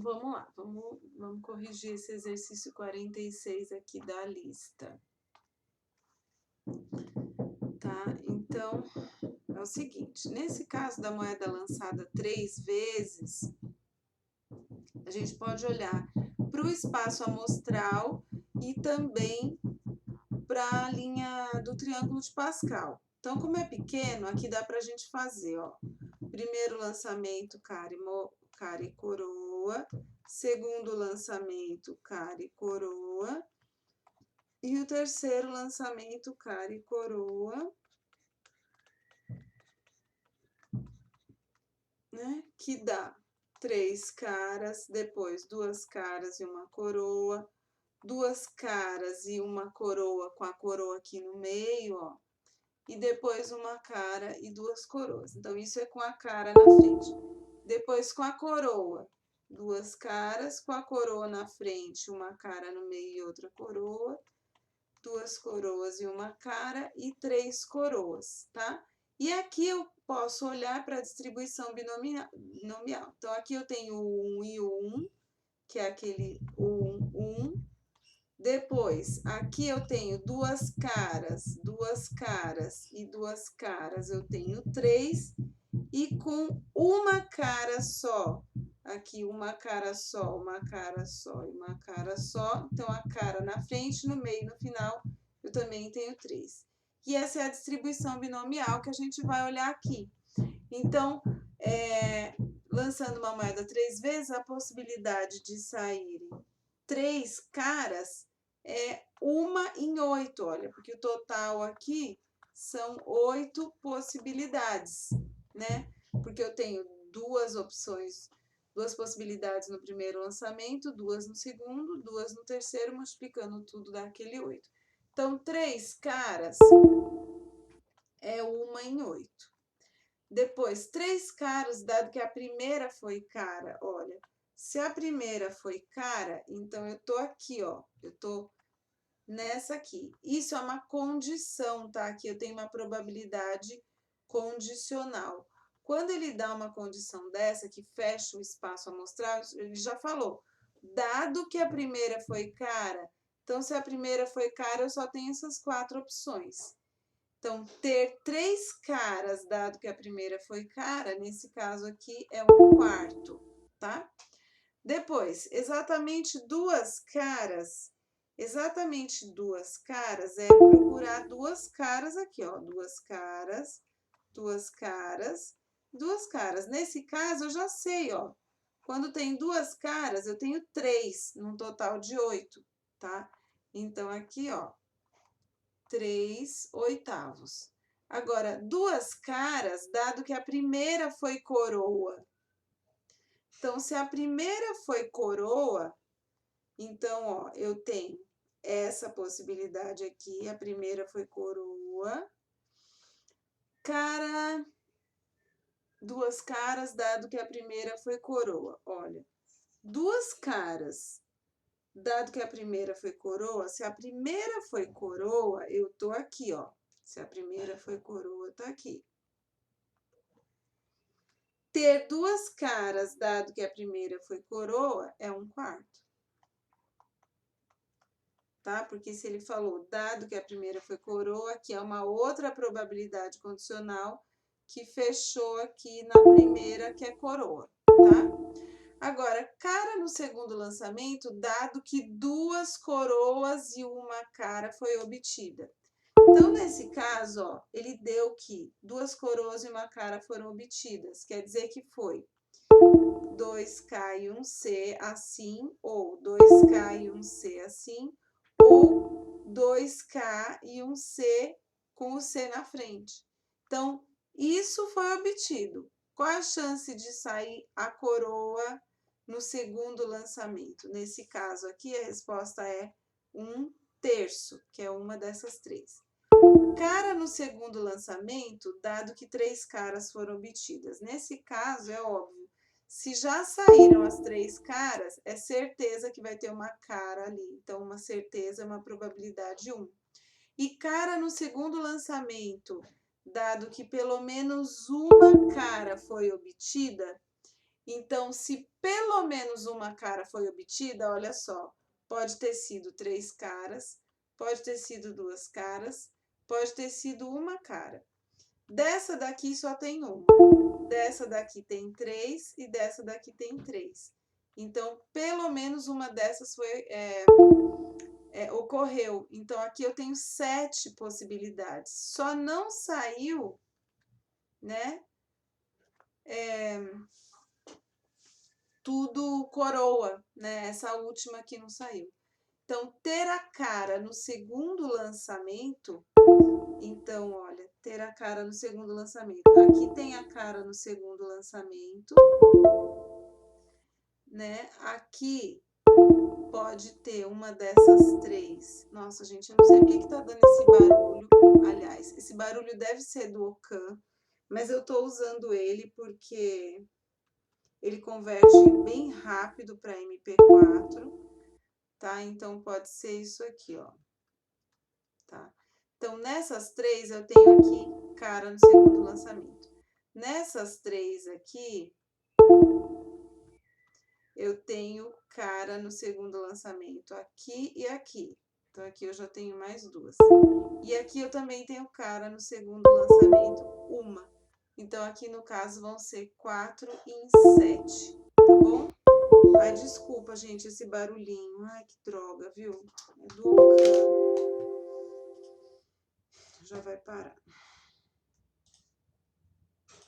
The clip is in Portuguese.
Vamos lá, vamos corrigir esse exercício 46 aqui da lista. Tá? Então, é o seguinte, nesse caso da moeda lançada 3 vezes, a gente pode olhar para o espaço amostral e também para a linha do triângulo de Pascal. Então, como é pequeno, aqui dá para a gente fazer, ó. Primeiro lançamento, cara e coroa. Segundo lançamento, cara e coroa. E o terceiro lançamento, cara e coroa. Né? Que dá 3 caras, depois 2 caras e uma coroa. 2 caras e uma coroa com a coroa aqui no meio, ó. E depois uma cara e 2 coroas. Então, isso é com a cara na frente. Depois, com a coroa, 2 caras, com a coroa na frente, uma cara no meio e outra coroa, 2 coroas e uma cara e 3 coroas, tá? E aqui eu posso olhar para a distribuição binomial. Então, aqui eu tenho o 1 e o 1, que é aquele 1, 1. Depois, aqui eu tenho 2 caras e 2 caras, eu tenho 3. E com uma cara só, aqui uma cara só, uma cara só e uma cara só. Então, a cara na frente, no meio e no final, eu também tenho 3. E essa é a distribuição binomial que a gente vai olhar aqui. Então, lançando uma moeda 3 vezes, a possibilidade de saírem 3 caras é 1 em 8, olha, porque o total aqui são 8 possibilidades, né? Porque eu tenho 2 opções, 2 possibilidades no primeiro lançamento, 2 no segundo, 2 no terceiro, multiplicando tudo dá aquele 8. Então, 3 caras é 1 em 8. Depois, 3 caras, dado que a primeira foi cara, olha, se a primeira foi cara, então eu tô aqui, ó, eu tô nessa aqui. Isso é uma condição, tá? Aqui eu tenho uma probabilidade condicional. Quando ele dá uma condição dessa, que fecha o espaço amostral, ele já falou, dado que a primeira foi cara, então se a primeira foi cara, eu só tenho essas 4 opções. Então, ter 3 caras, dado que a primeira foi cara, nesse caso aqui é 1/4, tá? Depois, exatamente 2 caras é procurar 2 caras aqui, ó, 2 caras, 2 caras, 2 caras. Nesse caso, eu já sei, ó, quando tem 2 caras, eu tenho 3, num total de 8, tá? Então, aqui, ó, 3 oitavos. Agora, 2 caras, dado que a primeira foi coroa. Então, se a primeira foi coroa, então, ó, eu tenho essa possibilidade aqui, a primeira foi coroa. Cara, 2 caras, dado que a primeira foi coroa. Olha, 2 caras, dado que a primeira foi coroa, se a primeira foi coroa, eu tô aqui, ó. Se a primeira foi coroa, tá aqui. Ter 2 caras, dado que a primeira foi coroa, é 1/4. Tá? Porque se ele falou, dado que a primeira foi coroa, aqui é uma outra probabilidade condicional que fechou aqui na primeira, que é coroa, tá? Agora, cara no segundo lançamento, dado que 2 coroas e uma cara foi obtida. Então, nesse caso, ó, ele deu que 2 coroas e uma cara foram obtidas. Quer dizer que foi 2K e 1C assim, ou 2K e 1C assim, ou 2K e 1C com o C na frente. Então, isso foi obtido. Qual a chance de sair a coroa no segundo lançamento? Nesse caso aqui, a resposta é 1/3, que é uma dessas 3. Cara no segundo lançamento, dado que 3 caras foram obtidas. Nesse caso, é óbvio, se já saíram as 3 caras, é certeza que vai ter uma cara ali. Então, uma certeza é uma probabilidade 1. E cara no segundo lançamento, dado que pelo menos uma cara foi obtida, Então, se pelo menos uma cara foi obtida, olha só, pode ter sido 3 caras, pode ter sido 2 caras, pode ter sido uma cara. Dessa daqui só tem uma. Dessa daqui tem 3 e dessa daqui tem 3. Então, pelo menos uma dessas ocorreu. Então, aqui eu tenho 7 possibilidades. Só não saiu, né? Tudo coroa, né? Essa última aqui não saiu. Então, ter a cara no segundo lançamento. Então, olha, ter a cara no segundo lançamento. Aqui tem a cara no segundo lançamento, né? Aqui pode ter uma dessas 3. Nossa, gente, eu não sei porque que tá dando esse barulho. Aliás, esse barulho deve ser do Ocam, mas eu tô usando ele porque ele converte bem rápido para MP4, tá? Então, pode ser isso aqui, ó. Tá? Então, nessas 3, eu tenho aqui cara no segundo lançamento. Nessas 3 aqui, eu tenho cara no segundo lançamento aqui e aqui. Então, aqui eu já tenho mais 2. E aqui eu também tenho cara no segundo lançamento, uma. Então, aqui no caso vão ser 4 em 7, tá bom? Ai, desculpa, gente, esse barulhinho. Ai, que droga, viu? É do Ocam. Já vai parar.